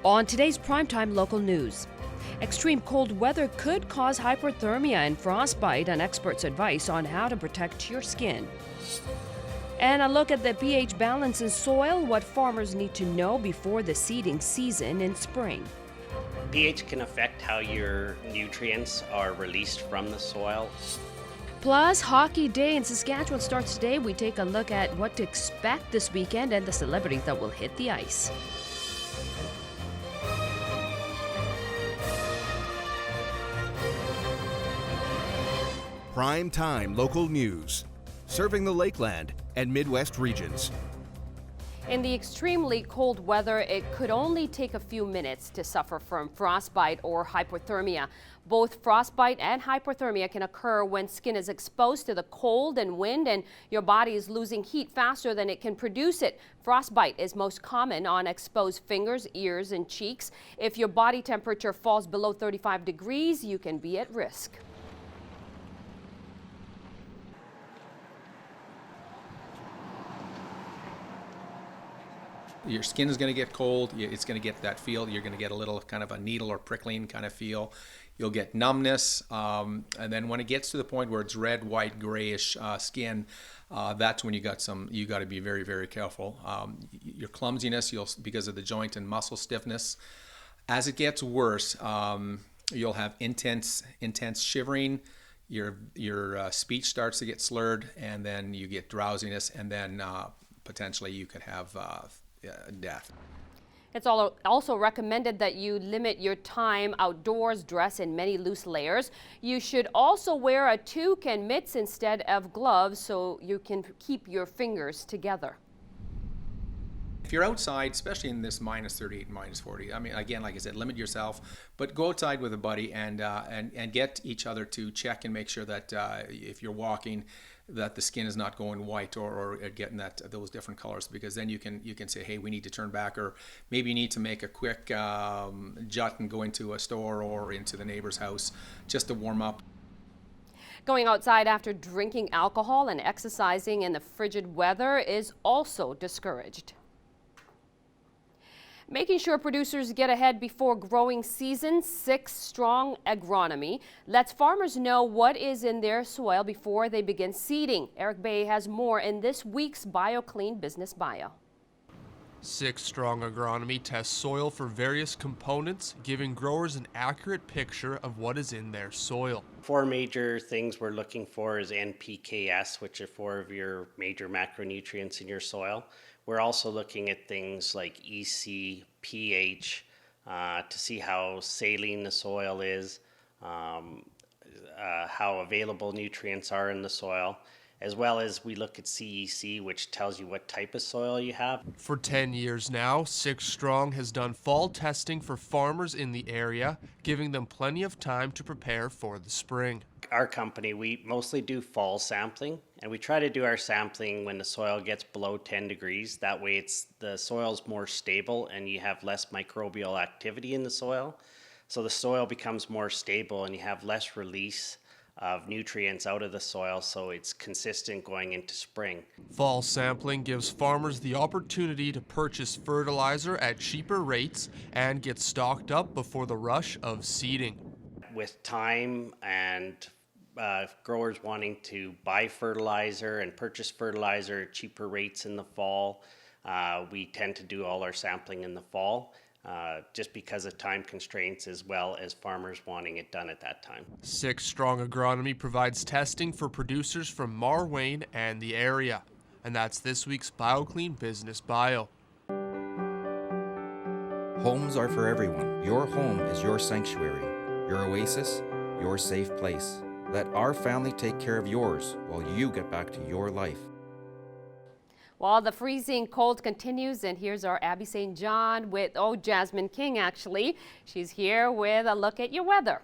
On today's primetime local news, extreme cold weather could cause hypothermia and frostbite, and experts' advice on how to protect your skin. And a look at the pH balance in soil, what farmers need to know before the seeding season in spring. pH can affect how your nutrients are released from the soil. Plus, Hockey Day in Saskatchewan starts today. We take a look at what to expect this weekend and the celebrities that will hit the ice. Prime time local news, serving the Lakeland and Midwest regions. In the extremely cold weather, it could only take a few minutes to suffer from frostbite or hypothermia. Both frostbite and hypothermia can occur when skin is exposed to the cold and wind and your body is losing heat faster than it can produce it. Frostbite is most common on exposed fingers, ears, and cheeks. If your body temperature falls below 35 degrees, you can be at risk. Your skin is going to get cold. It's going to get that feel. You're going to get a little kind of a needle or prickling kind of feel. You'll get numbness. And then when it gets to the point where it's red, white, grayish skin, that's when you got to be very, very careful. Your clumsiness, because of the joint and muscle stiffness. As it gets worse, you'll have intense shivering. Your speech starts to get slurred, and then you get drowsiness, and then potentially you could have death. It's also recommended that you limit your time outdoors, dress in many loose layers. You should also wear a toque and mitts instead of gloves so you can keep your fingers together. If you're outside, especially in this minus 38 and minus 40, I mean, again, like I said, limit yourself, but go outside with a buddy and get each other to check and make sure that if you're walking, that the skin is not going white or getting those different colors, because then you can say, hey, we need to turn back, or maybe you need to make a quick jut and go into a store or into the neighbor's house just to warm up. Going outside after drinking alcohol and exercising in the frigid weather is also discouraged. Making sure producers get ahead before growing season, 6 Strong Agronomy lets farmers know what is in their soil before they begin seeding. Eric Bay has more in this week's BioClean Business Bio. 6 Strong Agronomy tests soil for various components, giving growers an accurate picture of what is in their soil. 4 major things we're looking for is NPKs, which are 4 of your major macronutrients in your soil. We're also looking at things like EC, pH, to see how saline the soil is, how available nutrients are in the soil, as well as we look at CEC, which tells you what type of soil you have. For 10 years now, 6 Strong has done fall testing for farmers in the area, giving them plenty of time to prepare for the spring. Our company, we mostly do fall sampling, and we try to do our sampling when the soil gets below 10 degrees. That way the soil's more stable and you have less microbial activity in the soil. So the soil becomes more stable and you have less release of nutrients out of the soil, so it's consistent going into spring. Fall sampling gives farmers the opportunity to purchase fertilizer at cheaper rates and get stocked up before the rush of seeding. With time and growers wanting to buy fertilizer and purchase fertilizer at cheaper rates in the fall, we tend to do all our sampling in the fall. Just because of time constraints, as well as farmers wanting it done at that time. 6 Strong Agronomy provides testing for producers from Marwayne and the area. And that's this week's BioClean Business Bio. Homes are for everyone. Your home is your sanctuary, your oasis, your safe place. Let our family take care of yours while you get back to your life. Well, the freezing cold continues, and here's our Abby St. John with, Jasmine King, actually. She's here with a look at your weather.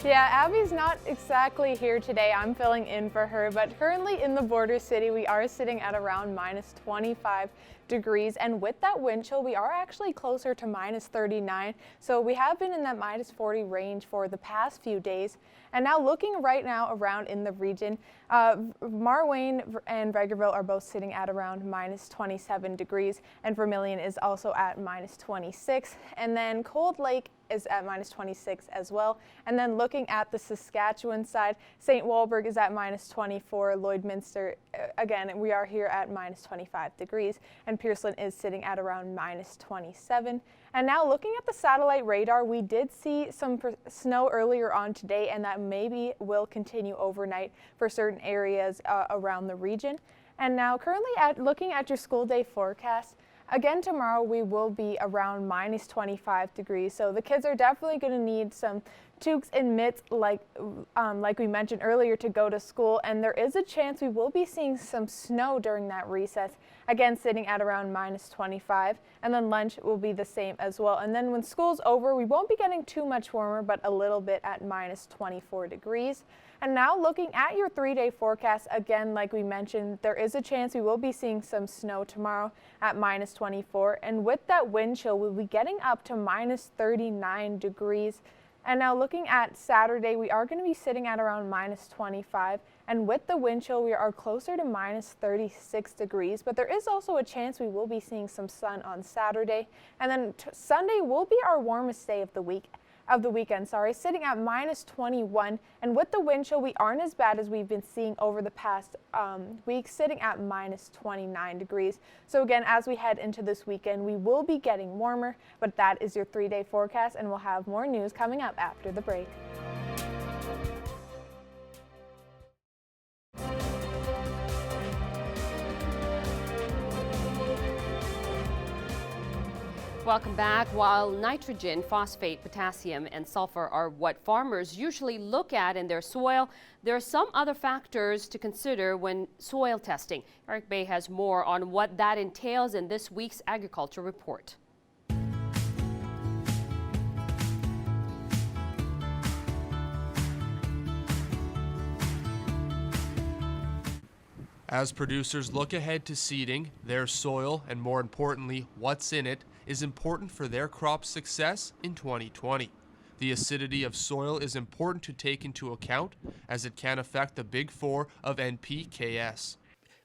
Yeah, Abby's not exactly here today. I'm filling in for her, but currently in the border city, we are sitting at around minus 25 degrees, and with that wind chill, we are actually closer to minus 39. So we have been in that minus 40 range for the past few days. And now looking right now around in the region, Marwayne and Vegreville are both sitting at around minus 27 degrees, and Vermilion is also at minus 26. And then Cold Lake is at minus 26 as well. And then looking at the Saskatchewan side, St. Walburg is at minus 24. Lloydminster, again, we are here at minus 25 degrees, and Pearson is sitting at around minus 27. And now looking at the satellite radar, we did see some snow earlier on today, and that maybe will continue overnight for certain areas around the region. And now currently looking at your school day forecast, again tomorrow we will be around minus 25 degrees. So the kids are definitely going to need some toques and mitts like we mentioned earlier to go to school, and there is a chance we will be seeing some snow during that recess, again sitting at around minus 25, and then lunch will be the same as well. And then when school's over, we won't be getting too much warmer, but a little bit at minus 24 degrees. And now looking at your 3-day forecast, again like we mentioned, there is a chance we will be seeing some snow tomorrow at minus 24, and with that wind chill we'll be getting up to minus 39 degrees. And now looking at Saturday, we are going to be sitting at around minus 25, and with the wind chill we are closer to minus 36 degrees, but there is also a chance we will be seeing some sun on Saturday. And then Sunday will be our warmest day of the weekend, sitting at minus 21, and with the wind chill we aren't as bad as we've been seeing over the past week, sitting at minus 29 degrees. So again, as we head into this weekend, we will be getting warmer, but that is your 3-day forecast, and we'll have more news coming up after the break. Welcome back. While nitrogen, phosphate, potassium, and sulfur are what farmers usually look at in their soil, there are some other factors to consider when soil testing. Eric Bay has more on what that entails in this week's Agriculture Report. As producers look ahead to seeding, their soil, and more importantly, what's in it, is important for their crop success in 2020. The acidity of soil is important to take into account, as it can affect the big four of NPKS.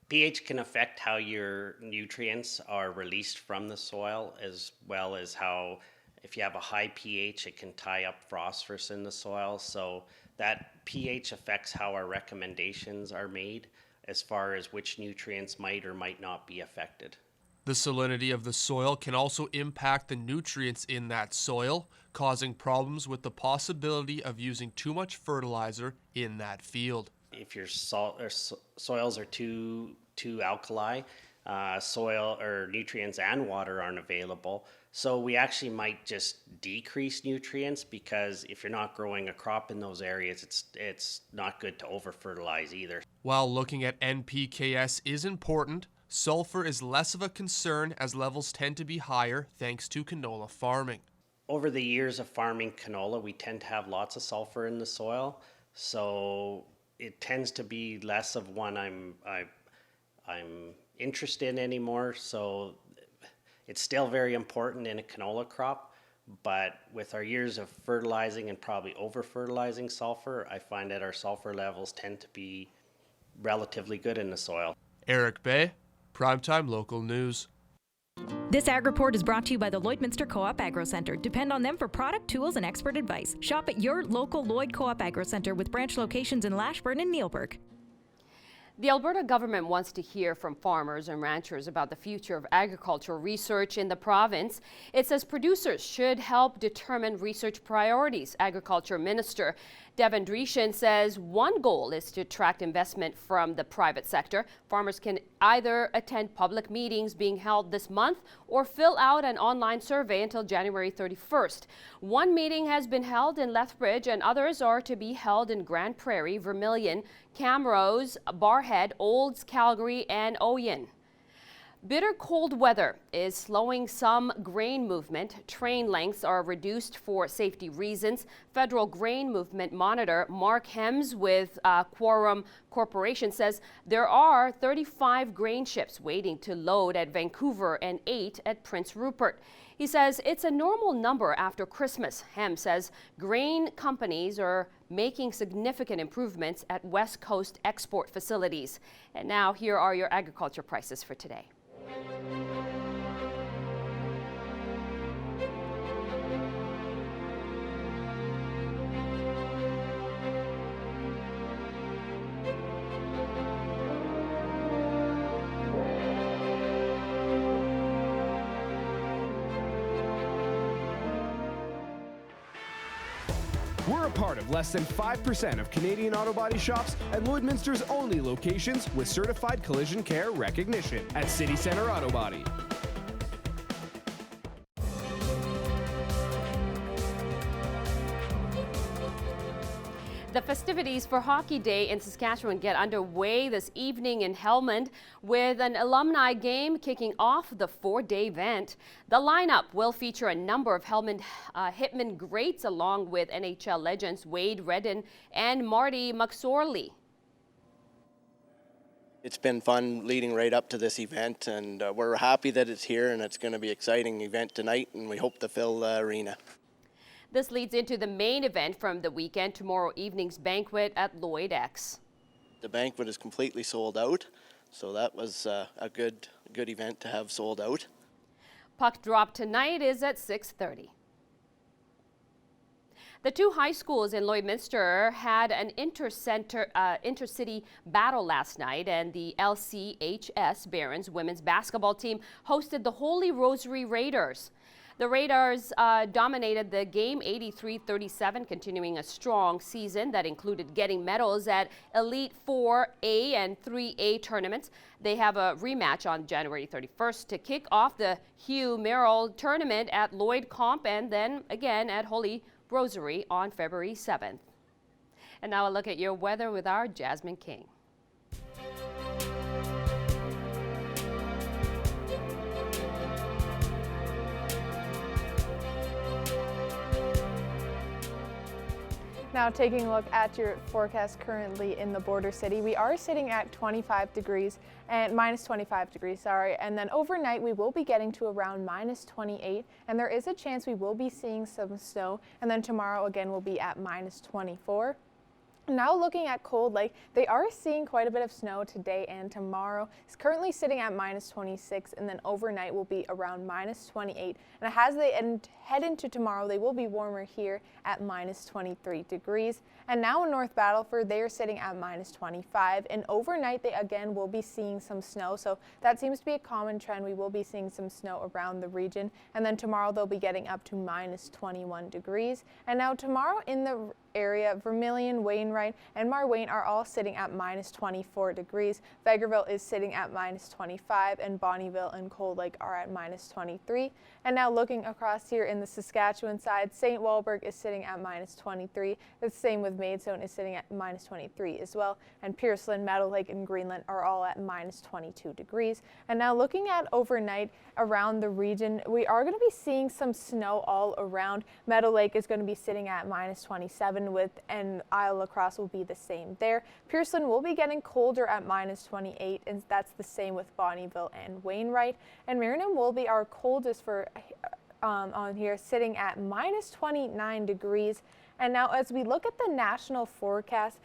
pH can affect how your nutrients are released from the soil, as well as how, if you have a high pH, it can tie up phosphorus in the soil. So that pH affects how our recommendations are made as far as which nutrients might or might not be affected. The salinity of the soil can also impact the nutrients in that soil, causing problems with the possibility of using too much fertilizer in that field. If your soils are too alkali, soil or nutrients and water aren't available. So we actually might just decrease nutrients, because if you're not growing a crop in those areas, it's not good to over-fertilize either. While looking at NPKS is important, sulfur is less of a concern, as levels tend to be higher thanks to canola farming. Over the years of farming canola, we tend to have lots of sulfur in the soil, so it tends to be less of one I'm interested in anymore. So it's still very important in a canola crop, but with our years of fertilizing and probably over-fertilizing sulfur, I find that our sulfur levels tend to be relatively good in the soil. Eric Bay, Primetime Local News. This Ag Report is brought to you by the Lloydminster Co-op Agro Center. Depend on them for product, tools, and expert advice. Shop at your local Lloyd Co-op Agro Center with branch locations in Lashburn and Neilburg. The Alberta government wants to hear from farmers and ranchers about the future of agricultural research in the province. It says producers should help determine research priorities. Agriculture Minister Devin Dreeshen says one goal is to attract investment from the private sector. Farmers can either attend public meetings being held this month or fill out an online survey until January 31st. One meeting has been held in Lethbridge, and others are to be held in Grand Prairie, Vermilion, Camrose, Barhead, Olds, Calgary, and Oyen. Bitter cold weather is slowing some grain movement. Train lengths are reduced for safety reasons. Federal Grain Movement Monitor Mark Hems with Quorum Corporation says there are 35 grain ships waiting to load at Vancouver and 8 at Prince Rupert. He says it's a normal number after Christmas. Hems says grain companies are making significant improvements at West Coast export facilities. And now here are your agriculture prices for today. We're a part of less than 5% of Canadian auto body shops and Lloydminster's only locations with certified collision care recognition at City Centre Auto Body. The festivities for Hockey Day in Saskatchewan get underway this evening in Helmand with an alumni game kicking off the 4-day event. The lineup will feature a number of Helmand Hitman greats along with NHL legends Wade Redden and Marty McSorley. It's been fun leading right up to this event, and we're happy that it's here, and it's going to be an exciting event tonight, and we hope to fill the arena. This leads into the main event from the weekend, tomorrow evening's banquet at Lloyd X. The banquet is completely sold out, so that was a good event to have sold out. Puck drop tonight is at 6:30. The two high schools in Lloydminster had an intercity battle last night, and the LCHS Barons women's basketball team hosted the Holy Rosary Raiders. The Raiders dominated the game 83-37, continuing a strong season that included getting medals at Elite 4A and 3A tournaments. They have a rematch on January 31st to kick off the Hugh Merrill tournament at Lloyd Comp and then again at Holy Rosary on February 7th. And now a look at your weather with our Jasmine King. Now taking a look at your forecast currently in the border city, we are sitting at 25 degrees and minus 25 degrees, and then overnight we will be getting to around minus 28, and there is a chance we will be seeing some snow, and then tomorrow again we'll be at minus 24. Now looking at Cold Lake, they are seeing quite a bit of snow today and tomorrow. It's currently sitting at minus 26, and then overnight will be around minus 28. And as they head into tomorrow, they will be warmer here at minus 23 degrees. And now in North Battleford, they are sitting at minus 25, and overnight they again will be seeing some snow. So that seems to be a common trend. We will be seeing some snow around the region, and then tomorrow they'll be getting up to minus 21 degrees. And now tomorrow in the area, Vermilion, Wainwright, and Marwayne are all sitting at minus 24 degrees. Vegreville is sitting at minus 25, and Bonnyville and Cold Lake are at minus 23. And now looking across here in the Saskatchewan side, St. Walburg is sitting at minus 23. The same with Maidstone is sitting at minus 23 as well. And Pearceland, Meadow Lake, and Greenland are all at minus 22 degrees. And now looking at overnight around the region, we are going to be seeing some snow all around. Meadow Lake is going to be sitting at minus 27 and Isle La Crosse will be the same there. Pearceland will be getting colder at minus 28, and that's the same with Bonnyville and Wainwright. And Merriam will be our coldest for on here, sitting at minus 29 degrees. And now as we look at the national forecast,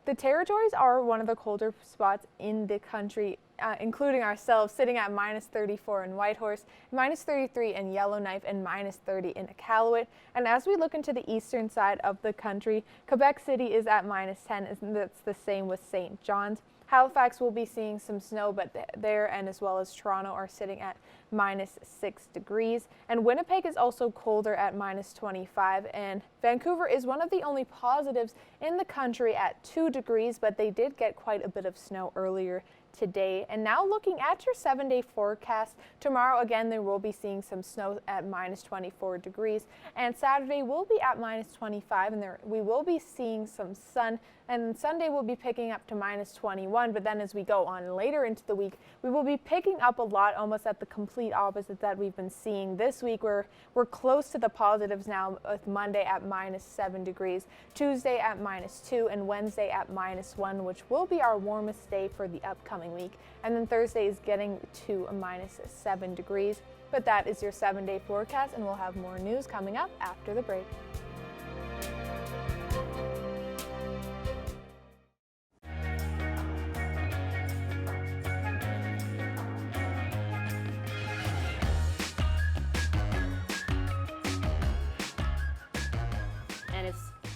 the territories are one of the colder spots in the country, including ourselves, sitting at minus 34 in Whitehorse, minus 33 in Yellowknife, and minus 30 in Iqaluit. And as we look into the eastern side of the country, Quebec City is at minus 10, and that's the same with St. John's. Halifax will be seeing some snow, but there and as well as Toronto are sitting at minus 6 degrees. And Winnipeg is also colder at minus 25. And Vancouver is one of the only positives in the country at 2 degrees, but they did get quite a bit of snow earlier today. And now looking at your 7-day forecast, tomorrow again there will be seeing some snow at -24 degrees, and Saturday will be at -25, and we will be seeing some sun, and Sunday will be picking up to -21. But then as we go on later into the week, we will be picking up a lot, almost at the complete opposite that we've been seeing this week. We're close to the positives now, with Monday at -7 degrees, Tuesday at -2, and Wednesday at -1, which will be our warmest day for the upcoming week. And then Thursday is getting to -7 degrees. But that is your 7-day forecast, and we'll have more news coming up after the break.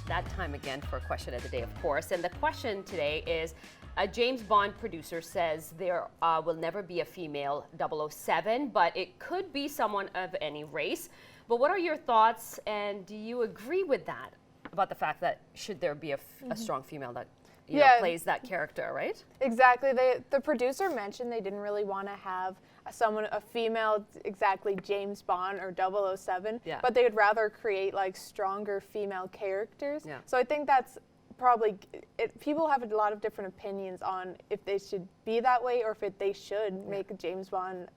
That time again for a question of the day, of course. And the question today is, a James Bond producer says there will never be a female 007, but it could be someone of any race. But what are your thoughts, and do you agree with that, about the fact that should there be a strong female that plays that character, right? Exactly. The producer mentioned they didn't really want to have a female, exactly James Bond or 007, but they would rather create like stronger female characters. Yeah. So I think that's probably, people have a lot of different opinions on if they should be that way or if they should make James Bond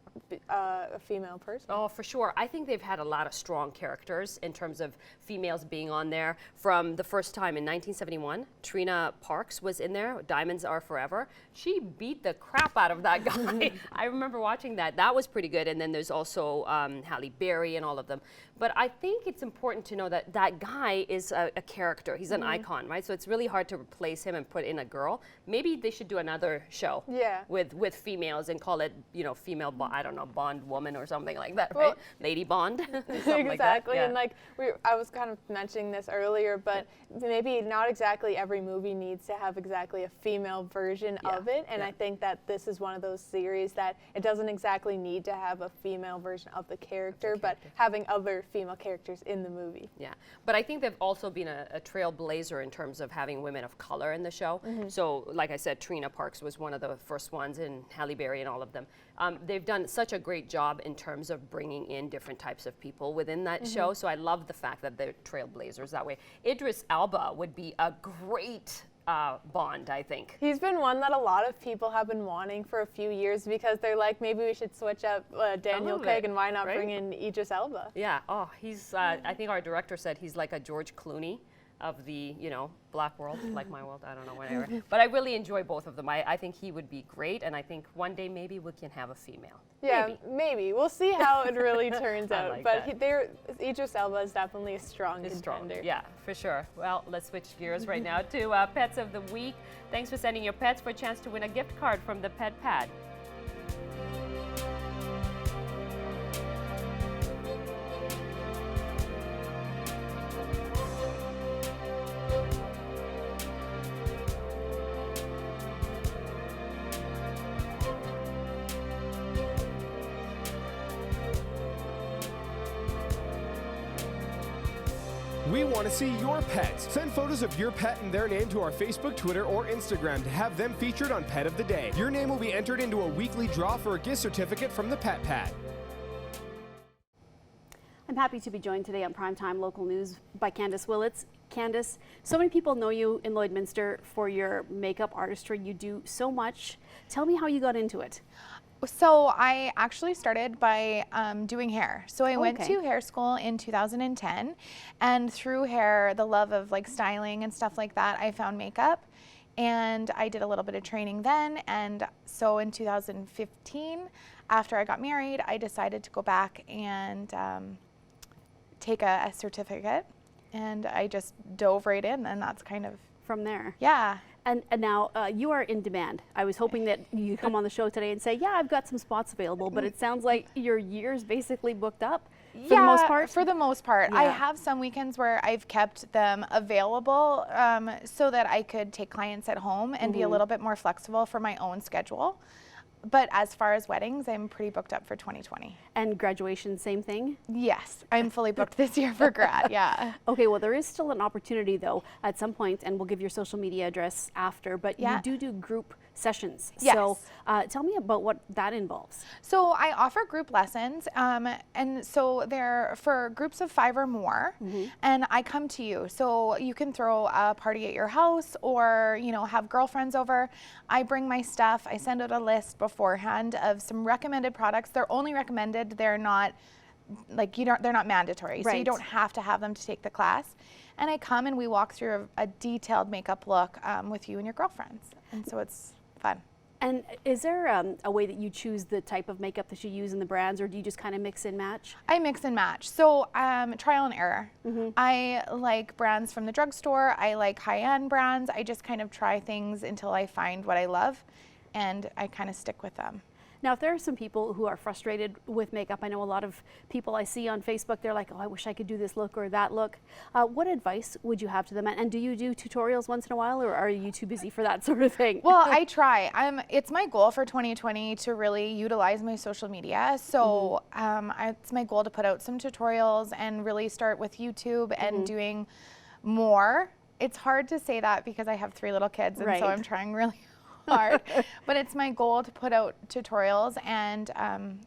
a female person. Oh, for sure. I think they've had a lot of strong characters in terms of females being on there. From the first time in 1971, Trina Parks was in there, Diamonds Are Forever. She beat the crap out of that guy. I remember watching that. That was pretty good. And then there's also Halle Berry and all of them. But I think it's important to know that that guy is a character. He's an icon, right? So it's really hard to replace him and put in a girl. Maybe they should do another show with females and call it, female Bond woman or something like that, right? Lady Bond. Exactly. Like that. Yeah. And I was kind of mentioning this earlier, but maybe not exactly every movie needs to have exactly a female version of it. And I think that this is one of those series that it doesn't exactly need to have a female version of the character, but having other female characters in the movie. Yeah, but I think they've also been a trailblazer in terms of having women of color in the show. So, like I said, Trina Parks was one of the first ones, and Halle Berry and all of them. They've done such a great job in terms of bringing in different types of people within that show. So I love the fact that they're trailblazers that way. Idris Elba would be a great Bond, I think. He's been one that a lot of people have been wanting for a few years because they're like, maybe we should switch up Daniel Craig and why not bring in Idris Elba? Yeah. Oh, he's. I think our director said he's like a George Clooney of the, black world, like my world, I don't know, whatever. But I really enjoy both of them. I think he would be great, and I think one day maybe we can have a female. Yeah, maybe. We'll see how it really turns out. Like but Idris Elba is definitely a strong contender. Yeah, for sure. Well, let's switch gears right now to Pets of the Week. Thanks for sending your pets for a chance to win a gift card from the Pet Pad. We want to see your pets. Send photos of your pet and their name to our Facebook, Twitter, or Instagram to have them featured on Pet of the Day. Your name will be entered into a weekly draw for a gift certificate from the Pet Pad. I'm happy to be joined today on Primetime Local News by Candace Willits. Candace, so many people know you in Lloydminster for your makeup artistry. You do so much. Tell me how you got into it. So I actually started by doing hair. So I went to hair school in 2010, and through hair, the love of like styling and stuff like that, I found makeup, and I did a little bit of training then. And so in 2015, after I got married, I decided to go back and take a certificate, and I just dove right in, and that's kind of from there. Yeah. And now you are in demand. I was hoping that you come on the show today and say, yeah, I've got some spots available, but it sounds like your year's basically booked up for the most part. For the most part. Yeah. I have some weekends where I've kept them available so that I could take clients at home and be a little bit more flexible for my own schedule. But as far as weddings, I'm pretty booked up for 2020. And graduation, same thing? Yes, I'm fully booked this year for grad, yeah. Okay, well, there is still an opportunity, though, at some point, and we'll give your social media address after, but you do group sessions. Yes. So tell me about what that involves. So I offer group lessons, and so they're for groups of 5 or more, and I come to you. So you can throw a party at your house, or have girlfriends over. I bring my stuff. I send out a list beforehand of some recommended products. They're only recommended. They're not they're not mandatory. So you don't have to have them to take the class. And I come and we walk through a detailed makeup look with you and your girlfriends, and so it's fun. And is there a way that you choose the type of makeup that you use in the brands, or do you just kind of mix and match? I mix and match. So trial and error. I like brands from the drugstore. I like high-end brands. I just kind of try things until I find what I love, and I kind of stick with them. Now, if there are some people who are frustrated with makeup, I know a lot of people I see on Facebook, they're like, oh, I wish I could do this look or that look. What advice would you have to them? And do you do tutorials once in a while, or are you too busy for that sort of thing? Well, I try. It's my goal for 2020 to really utilize my social media. So it's my goal to put out some tutorials and really start with YouTube and doing more. It's hard to say that because I have 3 little kids, and so I'm trying really hard, but it's my goal to put out tutorials and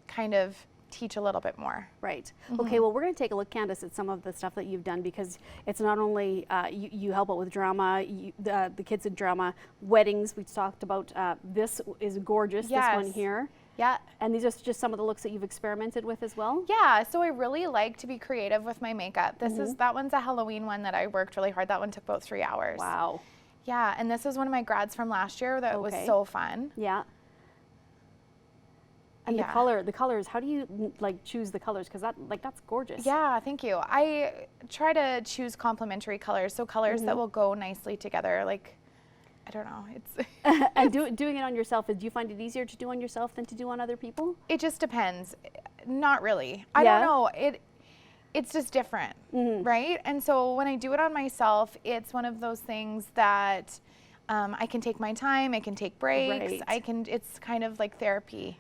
kind of teach a little bit more. Right. Okay, well, we're going to take a look, Candace, at some of the stuff that you've done, because it's not only you help out with drama, the kids in drama, weddings. We talked about this is gorgeous, this one here. Yeah. And these are just some of the looks that you've experimented with as well? Yeah, so I really like to be creative with my makeup. That one's a Halloween one that I worked really hard. That one took about 3 hours. Wow. Yeah, and this is one of my grads from last year that was so fun. Yeah. And the colors, how do you choose the colors? Because that's gorgeous. Yeah, thank you. I try to choose complementary colors, so colors that will go nicely together. I don't know, it's and doing it on yourself, do you find it easier to do on yourself than to do on other people? It just depends. Not really. I don't know. It's just different, right? And so when I do it on myself, it's one of those things that I can take my time, I can take breaks, it's kind of like therapy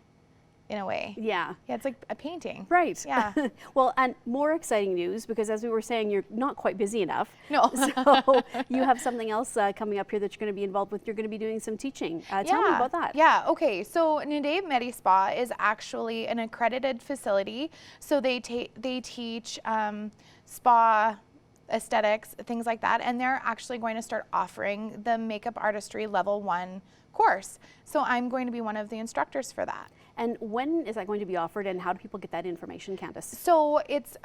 in a way. Yeah. Yeah, it's like a painting. Right. Yeah. Well, and more exciting news, because as we were saying, you're not quite busy enough. No. So you have something else coming up here that you're going to be involved with. You're going to be doing some teaching. Tell me about that. Yeah, okay. So Nadabe Medi Spa is actually an accredited facility. So they teach spa aesthetics, things like that, and they're actually going to start offering the Makeup Artistry Level 1 course. So I'm going to be one of the instructors for that. And when is that going to be offered, and how do people get that information, Candace? So it's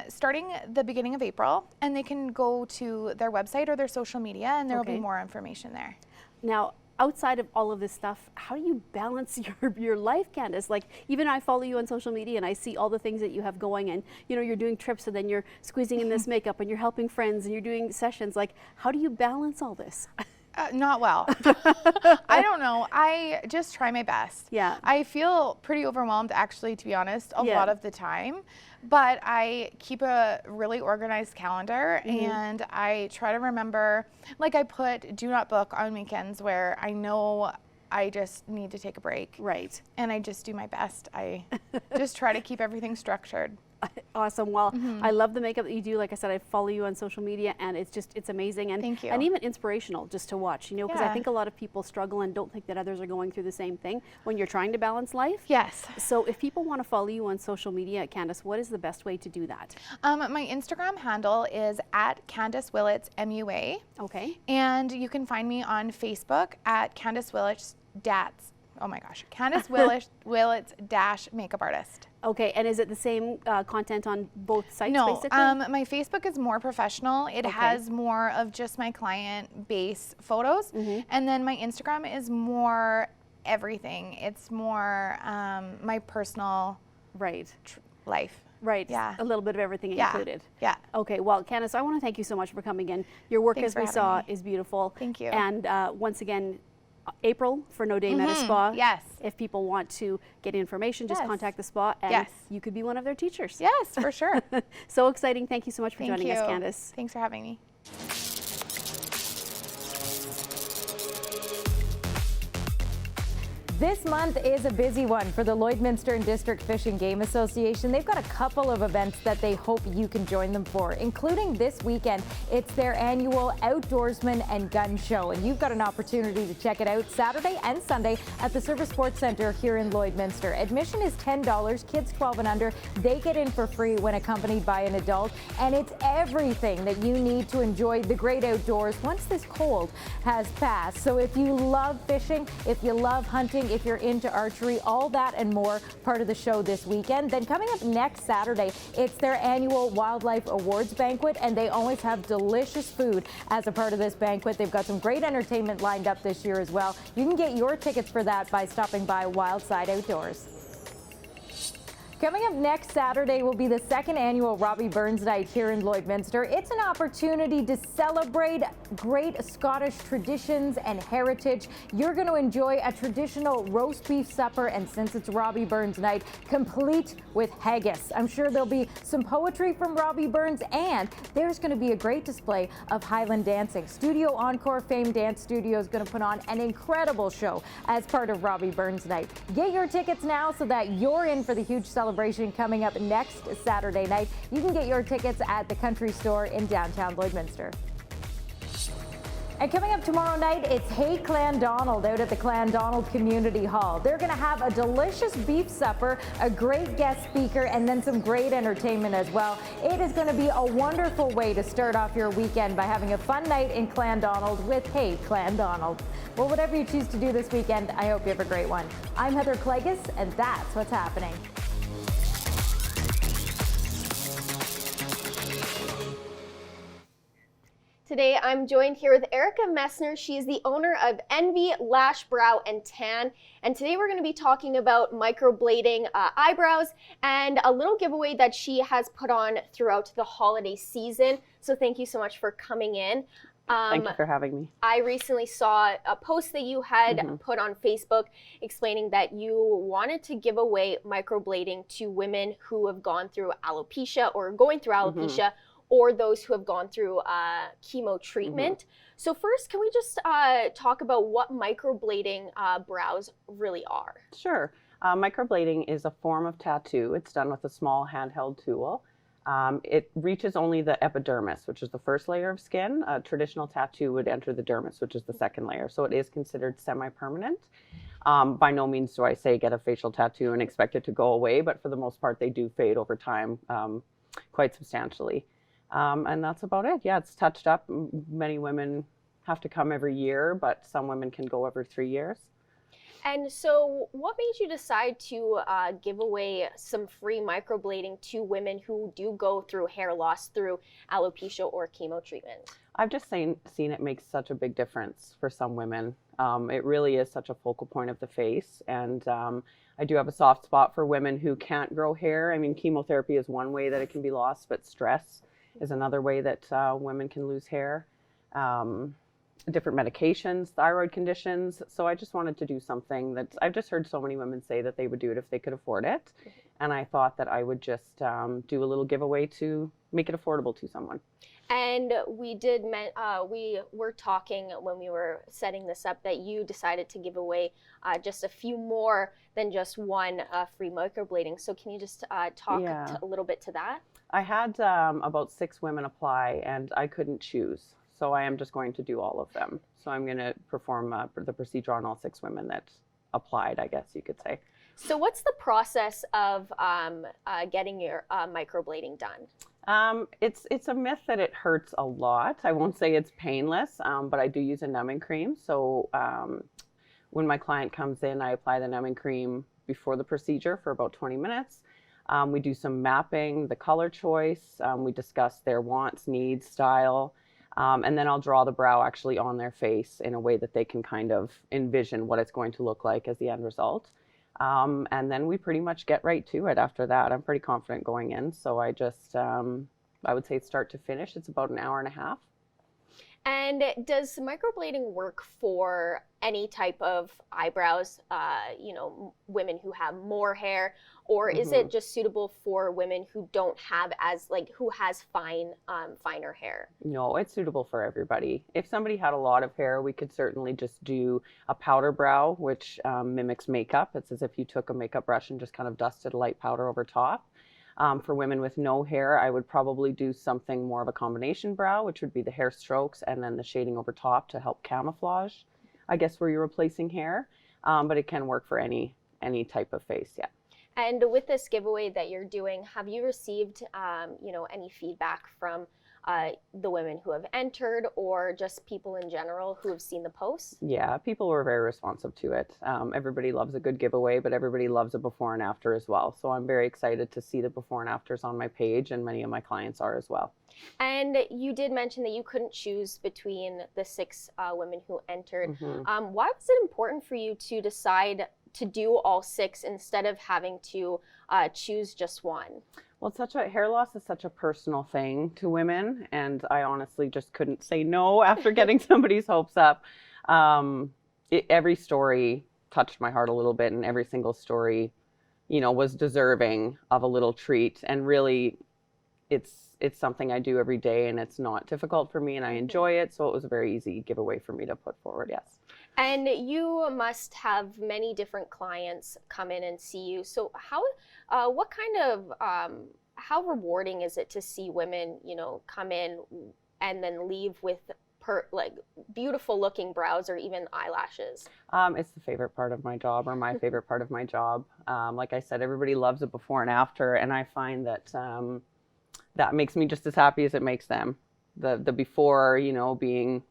starting the beginning of April, and they can go to their website or their social media, and there will be more information there. Now, outside of all of this stuff, how do you balance your life, Candace? Even I follow you on social media, and I see all the things that you have going, and you're doing trips, and then you're squeezing in this makeup, and you're helping friends, and you're doing sessions. How do you balance all this? Not well. I don't know. I just try my best. Yeah. I feel pretty overwhelmed, actually, to be honest, a lot of the time. But I keep a really organized calendar, and I try to remember, I put do not book on weekends where I know I just need to take a break. Right. And I just do my best. I just try to keep everything structured. Awesome. Well, I love the makeup that you do. Like I said, I follow you on social media, and it's amazing, and thank you. And even inspirational just to watch, because I think a lot of people struggle and don't think that others are going through the same thing when you're trying to balance life. Yes. So if people want to follow you on social media, Candace, what is the best way to do that? My Instagram handle is at Candace Willits MUA. Okay. And you can find me on Facebook at Candace Willits Candace Willits Makeup Artist. Okay, and is it the same content on both sites, basically? My Facebook is more professional. It has more of just my client base photos. And then my Instagram is more everything. It's more my personal life. Right. Yeah. A little bit of everything included. Yeah. Okay. Well, Candace, I want to thank you so much for coming in. Your work, as we saw, is beautiful. Thank you. And once again, April for No Day Medi Spa. Yes. If people want to get information, just contact the spa, and you could be one of their teachers. Yes, for sure. So exciting. Thank you so much for joining us, Candace. Thanks for having me. This month is a busy one for the Lloydminster and District Fish and Game Association. They've got a couple of events that they hope you can join them for, including this weekend. It's their annual Outdoorsman and Gun Show, and you've got an opportunity to check it out Saturday and Sunday at the Service Sports Centre here in Lloydminster. Admission is $10. Kids 12 and under, they get in for free when accompanied by an adult, and it's everything that you need to enjoy the great outdoors once this cold has passed. So if you love fishing, if you love hunting, if you're into archery, all that and more, part of the show this weekend. Then coming up next Saturday, it's their annual Wildlife Awards Banquet, and they always have delicious food as a part of this banquet. They've got some great entertainment lined up this year as well. You can get your tickets for that by stopping by Wildside Outdoors. Coming up next Saturday will be the second annual Robbie Burns Night here in Lloydminster. It's an opportunity to celebrate great Scottish traditions and heritage. You're going to enjoy a traditional roast beef supper, and since it's Robbie Burns Night, complete with haggis. I'm sure there'll be some poetry from Robbie Burns, and there's going to be a great display of Highland dancing. Studio Encore Fame Dance Studio is going to put on an incredible show as part of Robbie Burns Night. Get your tickets now so that you're in for the huge celebration coming up next Saturday night. You can get your tickets at the Country Store in downtown Lloydminster. And coming up tomorrow night, it's Hey Clandonald out at the Clandonald Community Hall. They're going to have a delicious beef supper, a great guest speaker, and then some great entertainment as well. It is going to be a wonderful way to start off your weekend by having a fun night in Clandonald with Hey Clandonald. Well, whatever you choose to do this weekend, I hope you have a great one. I'm Heather Clegus, and that's what's happening. Today, I'm joined here with Erica Messner. She is the owner of Envy Lash, Brow, and Tan. And today we're going to be talking about microblading eyebrows and a little giveaway that she has put on throughout the holiday season. So thank you so much for coming in. Thank you for having me. I recently saw a post that you had put on Facebook explaining that you wanted to give away microblading to women who have gone through alopecia or going through alopecia, or those who have gone through chemo treatment. So first, can we just talk about what microblading brows really are? Sure. Microblading is a form of tattoo. It's done with a small handheld tool. It reaches only the epidermis, which is the first layer of skin. A traditional tattoo would enter the dermis, which is the second layer. So it is considered semi-permanent. By no means do I say get a facial tattoo and expect it to go away, but for the most part, they do fade over time quite substantially. And that's about it. Yeah, it's touched up. Many women have to come every year, but some women can go every 3 years. And so what made you decide to give away some free microblading to women who do go through hair loss through alopecia or chemo treatment? I've just seen it makes such a big difference for some women. It really is such a focal point of the face. And I do have a soft spot for women who can't grow hair. I mean, chemotherapy is one way that it can be lost, but stress is another way that women can lose hair. Different medications, thyroid conditions. So I just wanted to do something that I've just heard so many women say that they would do it if they could afford it. And I thought that I would just do a little giveaway to make it affordable to someone. And we were talking when we were setting this up that you decided to give away just a few more than just one free microblading. So can you just talk a little bit to that? I had about 6 women apply, and I couldn't choose. So I am just going to do all of them. So I'm going to perform the procedure on all 6 women that applied, I guess you could say. So what's the process of getting your microblading done? It's a myth that it hurts a lot. I won't say it's painless, but I do use a numbing cream. So when my client comes in, I apply the numbing cream before the procedure for about 20 minutes. We do some mapping, the color choice. We discuss their wants, needs, style. And then I'll draw the brow actually on their face in a way that they can kind of envision what it's going to look like as the end result. And then we pretty much get right to it after that. I'm pretty confident going in. So I just, I would say start to finish, it's about an hour and a half. And does microblading work for any type of eyebrows, women who have more hair, or is it just suitable for women who don't have who has finer hair? No, it's suitable for everybody. If somebody had a lot of hair, we could certainly just do a powder brow, which mimics makeup. It's as if you took a makeup brush and just kind of dusted a light powder over top. For women with no hair, I would probably do something more of a combination brow, which would be the hair strokes and then the shading over top to help camouflage, I guess, where you're replacing hair. But it can work for any type of face, yeah. And with this giveaway that you're doing, have you received, any feedback from the women who have entered, or just people in general who have seen the posts? Yeah, people were very responsive to it. Everybody loves a good giveaway, but everybody loves a before and after as well. So I'm very excited to see the before and afters on my page, and many of my clients are as well. And you did mention that you couldn't choose between the 6 women who entered. Why was it important for you to decide to do all 6 instead of having to choose just one? Well, hair loss is such a personal thing to women, and I honestly just couldn't say no after getting somebody's hopes up. Every story touched my heart a little bit, and every single story, was deserving of a little treat. And really, it's something I do every day, and it's not difficult for me, and I enjoy it. So it was a very easy giveaway for me to put forward. Yes. And you must have many different clients come in and see you. So how rewarding is it to see women, come in and then leave with beautiful looking brows or even eyelashes? It's the favorite part of my job, or my favorite part of my job. Like I said, everybody loves a before and after, and I find that that makes me just as happy as it makes them. The before, being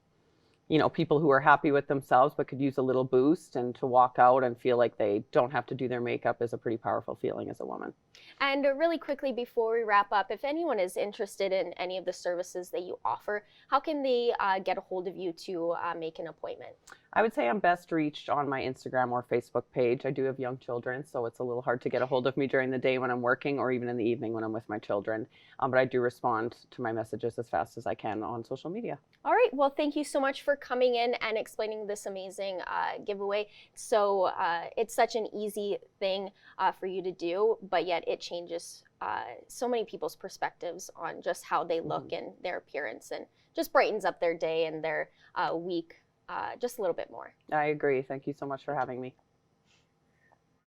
people who are happy with themselves but could use a little boost, and to walk out and feel like they don't have to do their makeup is a pretty powerful feeling as a woman. And really quickly before we wrap up, if anyone is interested in any of the services that you offer, how can they get a hold of you to make an appointment? I would say I'm best reached on my Instagram or Facebook page. I do have young children, so it's a little hard to get a hold of me during the day when I'm working, or even in the evening when I'm with my children. But I do respond to my messages as fast as I can on social media. All right. Well, thank you so much for coming in and explaining this amazing giveaway. So it's such an easy thing for you to do, but yet it changes so many people's perspectives on just how they look and their appearance, and just brightens up their day and their week just a little bit more. I agree. Thank you so much for having me.